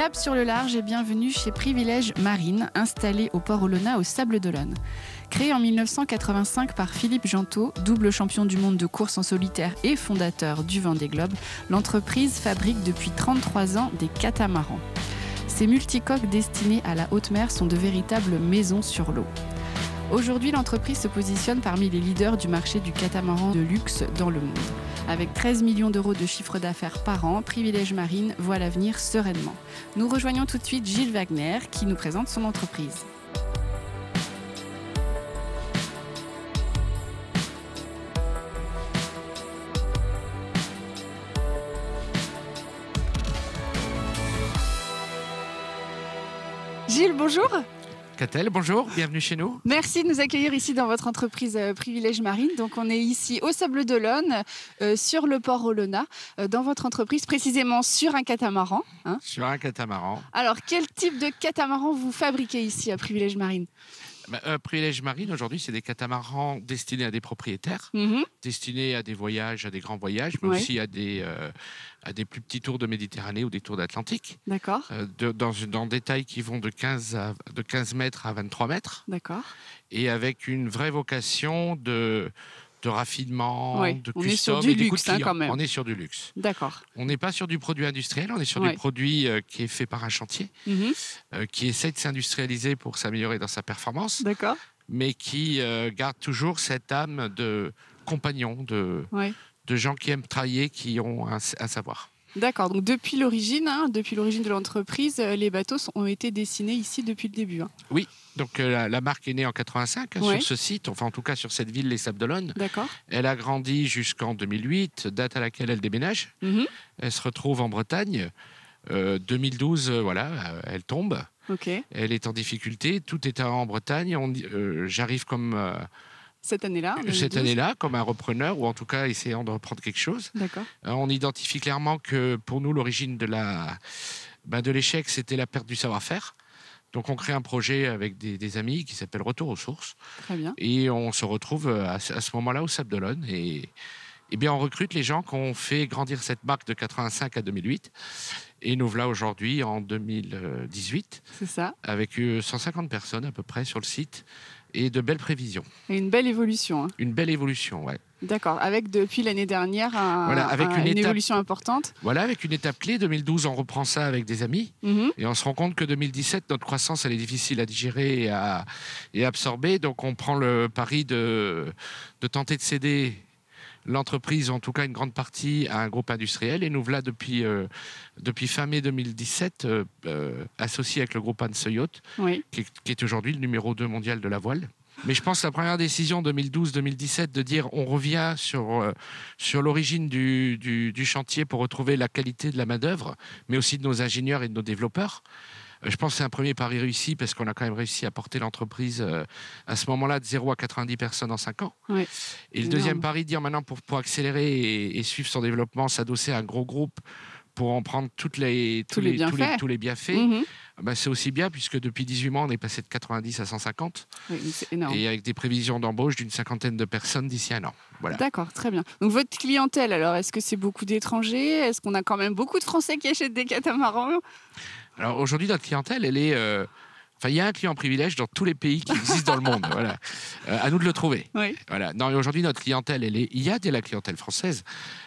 Cap sur le large et bienvenue chez Privilège Marine, installé au port Olona au Sables d'Olonne. Créé en 1985 par Philippe Gentot, double champion du monde de course en solitaire et fondateur du Vendée Globe, l'entreprise fabrique depuis 33 ans des catamarans. Ces multicoques destinés à la haute mer sont de véritables maisons sur l'eau. Aujourd'hui, l'entreprise se positionne parmi les leaders du marché du catamaran de luxe dans le monde. Avec 13 millions d'euros de chiffre d'affaires par an, Privilège Marine voit l'avenir sereinement. Nous rejoignons tout de suite Gilles Wagner qui nous présente son entreprise. Gilles, bonjour. Catel, bonjour, bienvenue chez nous. Merci de nous accueillir ici dans votre entreprise Privilège Marine. Donc on est ici au Sables d'Olonne, sur le port Olona, dans votre entreprise, précisément sur un catamaran. Sur un catamaran. Alors quel type de catamaran vous fabriquez ici à Privilège Marine ? Privilège Marine, aujourd'hui, c'est des catamarans destinés à des propriétaires, destinés à des voyages, à des grands voyages, mais aussi à des plus petits tours de Méditerranée ou des tours d'Atlantique. D'accord. Dans des tailles qui vont de 15 mètres à 23 mètres. D'accord. Et avec une vraie vocation de raffinement, de custom. On est sur du luxe, quand même. On est sur du luxe. D'accord. On n'est pas sur du produit industriel, on est sur du produit qui est fait par un chantier, qui essaie de s'industrialiser pour s'améliorer dans sa performance, mais qui garde toujours cette âme de compagnon, de gens qui aiment travailler, qui ont un savoir. D'accord, donc depuis l'origine de l'entreprise, les bateaux ont été dessinés ici depuis le début. Oui, donc la marque est née en 85 sur ce site, enfin en tout cas sur cette ville, les Sables d'Olonne. D'accord. Elle a grandi jusqu'en 2008, date à laquelle elle déménage. Elle se retrouve en Bretagne. 2012, elle tombe. Elle est en difficulté, tout est en Bretagne. J'arrive comme... Cette année-là, comme un repreneur, ou en tout cas essayant de reprendre quelque chose. D'accord. On identifie clairement que pour nous, l'origine de l'échec, c'était la perte du savoir-faire. Donc on crée un projet avec des amis qui s'appelle Retour aux sources. Très bien. Et on se retrouve à ce moment-là au Sables d'Olonne. Et bien on recrute les gens qui ont fait grandir cette marque de 85 à 2008. Et nous voilà aujourd'hui en 2018. C'est ça. Avec 150 personnes à peu près sur le site. Et de belles prévisions. Et une belle évolution. Une belle évolution, oui. D'accord, avec depuis l'année dernière une évolution importante. Voilà, avec une étape clé. 2012, on reprend ça avec des amis. Et on se rend compte que 2017, notre croissance, elle est difficile à digérer et à absorber. Donc on prend le pari de tenter de céder l'entreprise, en tout cas une grande partie, à un groupe industriel. Et nous voilà depuis fin mai 2017 associés avec le groupe Hanse Yacht, qui est aujourd'hui le numéro 2 mondial de la voile. Mais je pense que la première décision 2012-2017 de dire on revient sur l'origine du chantier pour retrouver la qualité de la main-d'œuvre, mais aussi de nos ingénieurs et de nos développeurs. Je pense que c'est un premier pari réussi parce qu'on a quand même réussi à porter l'entreprise à ce moment-là de 0 à 90 personnes en 5 ans. Et le deuxième pari, dire maintenant pour accélérer et suivre son développement, s'adosser à un gros groupe pour en prendre tous les bienfaits. C'est aussi bien puisque depuis 18 mois, on est passé de 90 à 150. Oui, c'est énorme. Et avec des prévisions d'embauche d'une 50aine de personnes d'ici un an. Voilà. D'accord, très bien. Donc votre clientèle, alors, est-ce que c'est beaucoup d'étrangers ? Est-ce qu'on a quand même beaucoup de Français qui achètent des catamarans ? Alors aujourd'hui, notre clientèle, elle est... il y a un client privilège dans tous les pays qui existent dans le monde. Voilà. À nous de le trouver. Voilà. Non, aujourd'hui, notre clientèle, il y a de la clientèle française,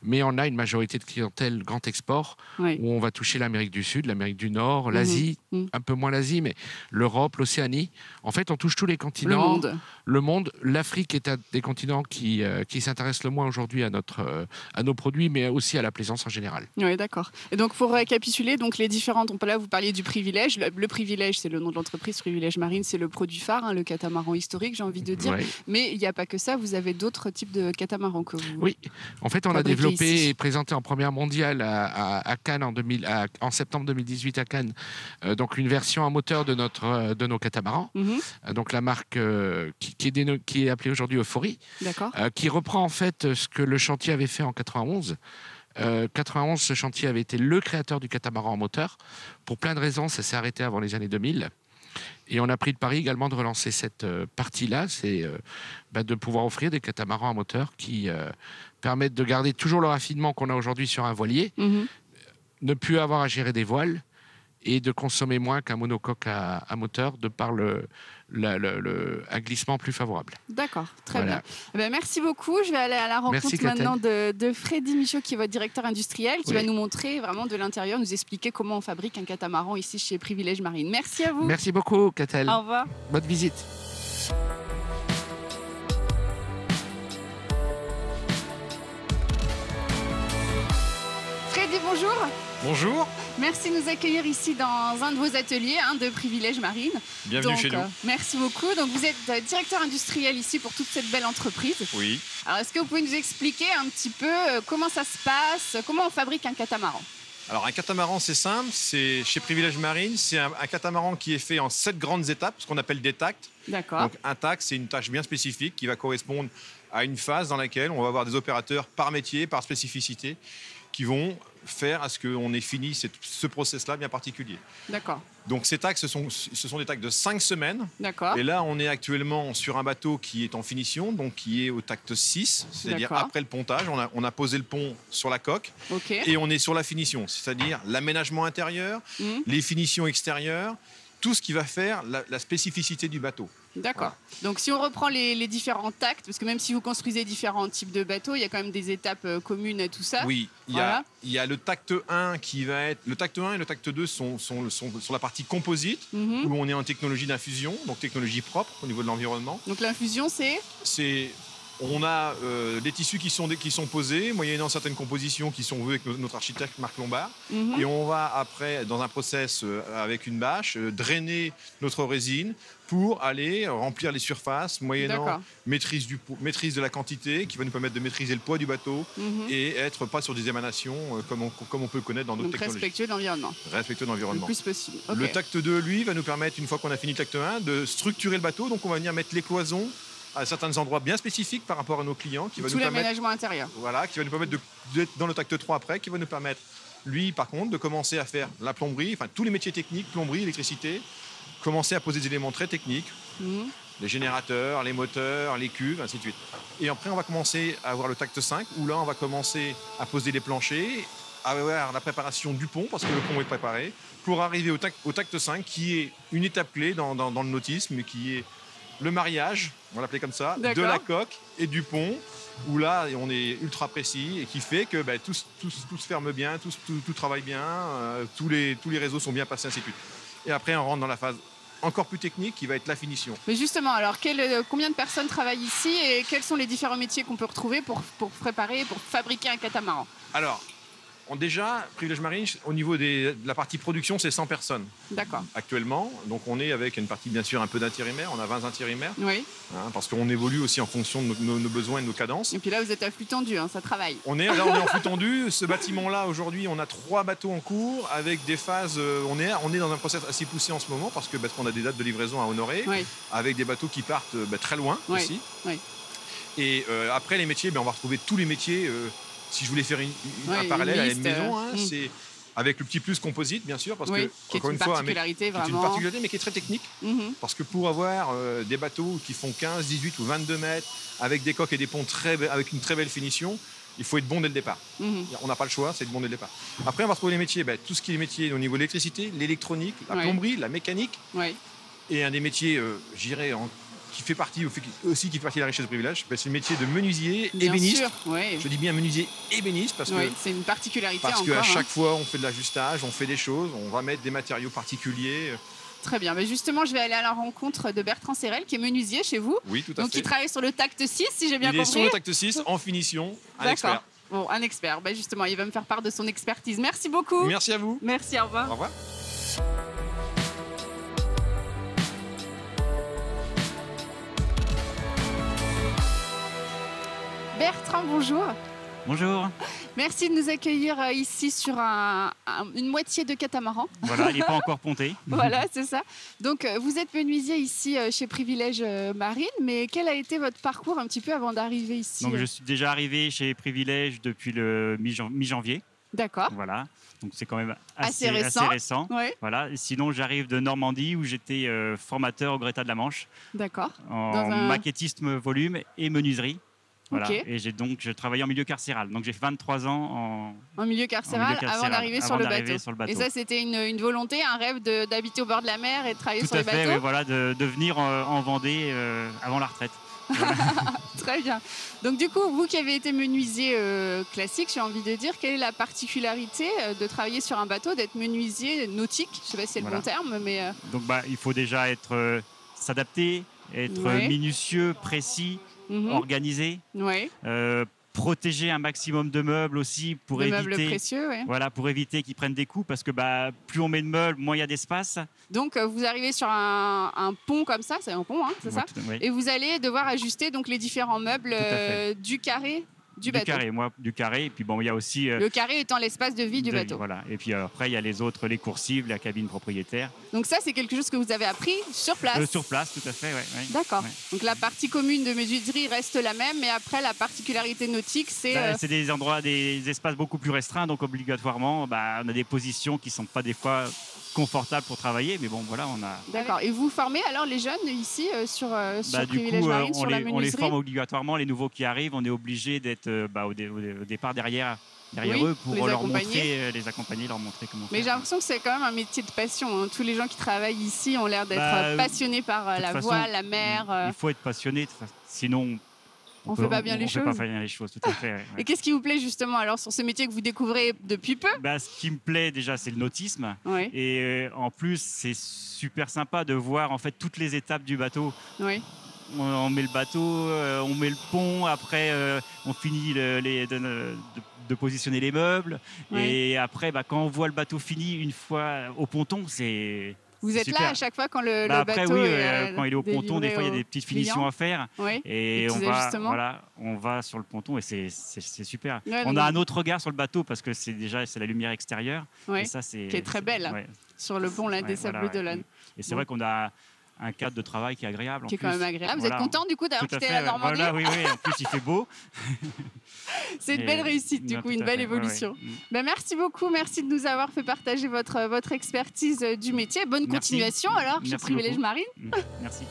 mais on a une majorité de clientèle grand export, où on va toucher l'Amérique du Sud, l'Amérique du Nord, l'Asie, un peu moins l'Asie, mais l'Europe, l'Océanie. En fait, on touche tous les continents. Le monde. L'Afrique est un des continents qui s'intéresse le moins aujourd'hui à nos produits, mais aussi à la plaisance en général. Oui, d'accord. Et donc, pour récapituler, les différentes... Là, vous parliez du privilège. Le privilège, c'est le nom de l'entreprise. Privilège Marine, c'est le produit phare, le catamaran historique, j'ai envie de dire. Mais il n'y a pas que ça, vous avez d'autres types de catamarans que vous... Oui, en fait, on a développé et présenté en première mondiale à Cannes en septembre 2018 à Cannes, donc une version à moteur de nos catamarans. Donc la marque qui est appelée aujourd'hui Euphorie, qui reprend en fait ce que le chantier avait fait en 91. 91, ce chantier avait été le créateur du catamaran en moteur. Pour plein de raisons, ça s'est arrêté avant les années 2000. Et on a pris le pari également de relancer cette partie-là, c'est de pouvoir offrir des catamarans à moteur qui permettent de garder toujours le raffinement qu'on a aujourd'hui sur un voilier, ne plus avoir à gérer des voiles et de consommer moins qu'un monocoque à moteur de par un glissement plus favorable. D'accord, très bien. Merci beaucoup. Je vais aller à la rencontre maintenant de Freddy Michaud, qui est votre directeur industriel, qui va nous montrer vraiment de l'intérieur, nous expliquer comment on fabrique un catamaran ici chez Privilège Marine. Merci à vous. Merci beaucoup, Catel. Au revoir. Bonne visite. Freddy, bonjour. Bonjour. Merci de nous accueillir ici dans un de vos ateliers de Privilège Marine. Bienvenue chez nous. Merci beaucoup. Donc, vous êtes directeur industriel ici pour toute cette belle entreprise. Oui. Alors, est-ce que vous pouvez nous expliquer un petit peu comment ça se passe, comment on fabrique un catamaran? Alors, un catamaran, c'est simple. Chez Privilège Marine, c'est un catamaran qui est fait en 7 grandes étapes, ce qu'on appelle des tacts. D'accord. Donc, un tact, c'est une tâche bien spécifique qui va correspondre à une phase dans laquelle on va avoir des opérateurs par métier, par spécificité, qui vont faire à ce qu'on ait fini ce process-là bien particulier. D'accord. Donc ces tacts, ce sont des tacts de 5 semaines. D'accord. Et là, on est actuellement sur un bateau qui est en finition, donc qui est au tact 6, c'est-à-dire après le pontage. On a posé le pont sur la coque et on est sur la finition, c'est-à-dire l'aménagement intérieur, les finitions extérieures, tout ce qui va faire la spécificité du bateau. D'accord. Voilà. Donc si on reprend les différents tacts, parce que même si vous construisez différents types de bateaux, il y a quand même des étapes communes à tout ça. Oui, il y a le tact 1 qui va être... Le tact 1 et le tact 2 sont sur la partie composite, où on est en technologie d'infusion, donc technologie propre au niveau de l'environnement. Donc l'infusion, on a des tissus qui sont posés, moyennant certaines compositions qui sont vues avec notre architecte Marc Lombard. Et on va après, dans un process avec une bâche, drainer notre résine pour aller remplir les surfaces, moyennant maîtrise de la quantité, qui va nous permettre de maîtriser le poids du bateau et être pas sur des émanations comme on peut connaître dans d'autres technologies. Respectueux de l'environnement. Respectueux de l'environnement. Le plus possible. Okay. Le tact 2, lui, va nous permettre, une fois qu'on a fini le tact 1, de structurer le bateau. Donc on va venir mettre les cloisons à certains endroits bien spécifiques par rapport à nos clients. Tout l'aménagement intérieur. Voilà, qui va nous permettre d'être dans le tact 3 après, qui va nous permettre, lui, par contre, de commencer à faire la plomberie, enfin tous les métiers techniques, plomberie, électricité, commencer à poser des éléments très techniques, les générateurs, les moteurs, les cuves, ainsi de suite. Et après, on va commencer à avoir le tact 5, où là, on va commencer à poser les planchers, à avoir la préparation du pont, parce que le pont est préparé, pour arriver au tact 5, qui est une étape clé dans le nautisme, qui est le mariage, on va l'appeler comme ça, de la coque et du pont, où là, on est ultra précis et qui fait que tout se ferme bien, tout travaille bien, tous les réseaux sont bien passés, ainsi de suite. Et après, on rentre dans la phase encore plus technique qui va être la finition. Mais justement, alors combien de personnes travaillent ici et quels sont les différents métiers qu'on peut retrouver pour préparer, pour fabriquer un catamaran? Alors, déjà, Privilège Marine, au niveau de la partie production, c'est 100 personnes. D'accord. Actuellement. Donc, on est avec une partie, bien sûr, un peu d'intérimaires. On a 20 intérimaires. Oui. Parce qu'on évolue aussi en fonction de nos besoins et de nos cadences. Et puis là, vous êtes à flux tendu, ça travaille. On est en flux tendu. Ce bâtiment-là, aujourd'hui, on a 3 bateaux en cours avec des phases. On est dans un process assez poussé en ce moment parce qu'on a des dates de livraison à honorer. Oui. Avec des bateaux qui partent très loin aussi. Oui. Et après, les métiers, on va retrouver tous les métiers. Si je voulais faire un parallèle à une maison, c'est avec le petit plus composite, bien sûr, parce que, encore une fois, c'est une particularité, mais qui est très technique. Parce que pour avoir des bateaux qui font 15, 18 ou 22 mètres, avec des coques et des ponts avec une très belle finition, il faut être bon dès le départ. On n'a pas le choix, c'est être bon dès le départ. Après, on va retrouver les métiers, tout ce qui est métiers au niveau de l'électricité, l'électronique, la plomberie, la mécanique. Et un des métiers, j'irais, qui fait partie de la richesse de Privilège, c'est le métier de menuisier ébéniste. Je dis bien menuisier ébéniste parce que c'est une particularité. Parce qu'à chaque fois, on fait de l'ajustage, on fait des choses, on va mettre des matériaux particuliers. Très bien. Mais justement, je vais aller à la rencontre de Bertrand Serrel, qui est menuisier chez vous. Oui, tout à fait. Donc, il travaille sur le tact 6, si j'ai bien compris. Il est sur le tact 6, en finition, un expert. Bon, un expert. Justement, il va me faire part de son expertise. Merci beaucoup. Merci à vous. Merci, au revoir. Au revoir. Bertrand, bonjour. Bonjour. Merci de nous accueillir ici sur une moitié de catamaran. Voilà, il n'est pas encore ponté. Voilà, c'est ça. Donc, vous êtes menuisier ici chez Privilège Marine, mais quel a été votre parcours un petit peu avant d'arriver ici? Donc, je suis déjà arrivé chez Privilège depuis le mi-janvier. D'accord. Voilà, donc c'est quand même assez récent. Ouais. Voilà. Et sinon, j'arrive de Normandie où j'étais formateur au Greta de la Manche. D'accord. En maquettisme volume et menuiserie. Voilà. Okay. Et je travaillais en milieu carcéral. Donc j'ai fait 23 ans en milieu carcéral avant d'arriver sur le bateau. Et ça, c'était une volonté, un rêve d'habiter au bord de la mer et de travailler sur les bateaux. Tout à fait, voilà, de venir en Vendée avant la retraite. Voilà. Très bien. Donc du coup, vous qui avez été menuisier classique, j'ai envie de dire, quelle est la particularité de travailler sur un bateau, d'être menuisier nautique? Je ne sais pas si c'est le bon terme, mais... Donc il faut déjà s'adapter, être minutieux, précis, organisé. Ouais. Protéger un maximum de meubles aussi pour éviter, meubles précieux, voilà, pour éviter qu'ils prennent des coups, parce que plus on met de meubles, moins il y a d'espace. Donc vous arrivez sur un pont comme ça, c'est un pont, hein, c'est ça, et vous allez devoir ajuster donc les différents meubles du carré du bateau. Du carré, et puis il y a aussi... le carré étant l'espace de vie du bateau. Voilà, et puis après il y a les coursives, la cabine propriétaire. Donc ça, c'est quelque chose que vous avez appris sur place. Sur place, tout à fait, ouais. D'accord. Ouais. Donc la partie commune de menuiserie reste la même, mais après la particularité nautique, c'est... c'est des espaces beaucoup plus restreints, donc obligatoirement, on a des positions qui ne sont pas des fois confortables pour travailler, mais bon, voilà, on a... D'accord. Et vous formez alors les jeunes ici sur Privilège Marine, sur la menuiserie? On les forme obligatoirement, les nouveaux qui arrivent, on est obligé d'être au départ derrière eux pour leur montrer, les accompagner, leur montrer comment faire. Mais j'ai l'impression que c'est quand même un métier de passion, hein. Tous les gens qui travaillent ici ont l'air d'être passionnés par la voile, la mer. Il faut être passionné, sinon... On fait pas bien les choses. On fait pas bien les choses, tout à fait. Ouais. Et qu'est-ce qui vous plaît justement alors sur ce métier que vous découvrez depuis peu? Ce qui me plaît déjà, c'est le nautisme. Oui. Et en plus, c'est super sympa de voir en fait toutes les étapes du bateau. Oui. On met le bateau, on met le pont, après on finit de positionner les meubles. Oui. Et après, quand on voit le bateau fini une fois au ponton, c'est... Vous êtes super. Là à chaque fois quand le après, bateau quand il est au ponton, des fois il y a des petites finitions à faire. Oui. Et on va sur le ponton et c'est super. Ouais, on a un autre regard sur le bateau parce que c'est la lumière extérieure. Ouais. Et ça, qui est très belle sur le pont des Sables d'Olonne. Et c'est vrai qu'on a un cadre de travail qui est agréable. Qui est quand même agréable. Vous êtes content du coup d'avoir quitté la Normandie? Oui, en plus il fait beau. C'est une belle réussite, du coup, une belle évolution. Merci beaucoup, merci de nous avoir fait partager votre expertise du métier. Bonne continuation alors chez Privilège Marine. Merci.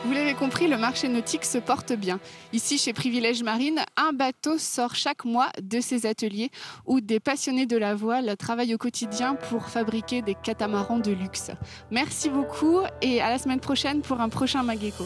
Vous l'avez compris, le marché nautique se porte bien. Ici, chez Privilège Marine, un bateau sort chaque mois de ses ateliers où des passionnés de la voile travaillent au quotidien pour fabriquer des catamarans de luxe. Merci beaucoup et à la semaine prochaine pour un prochain Mageco.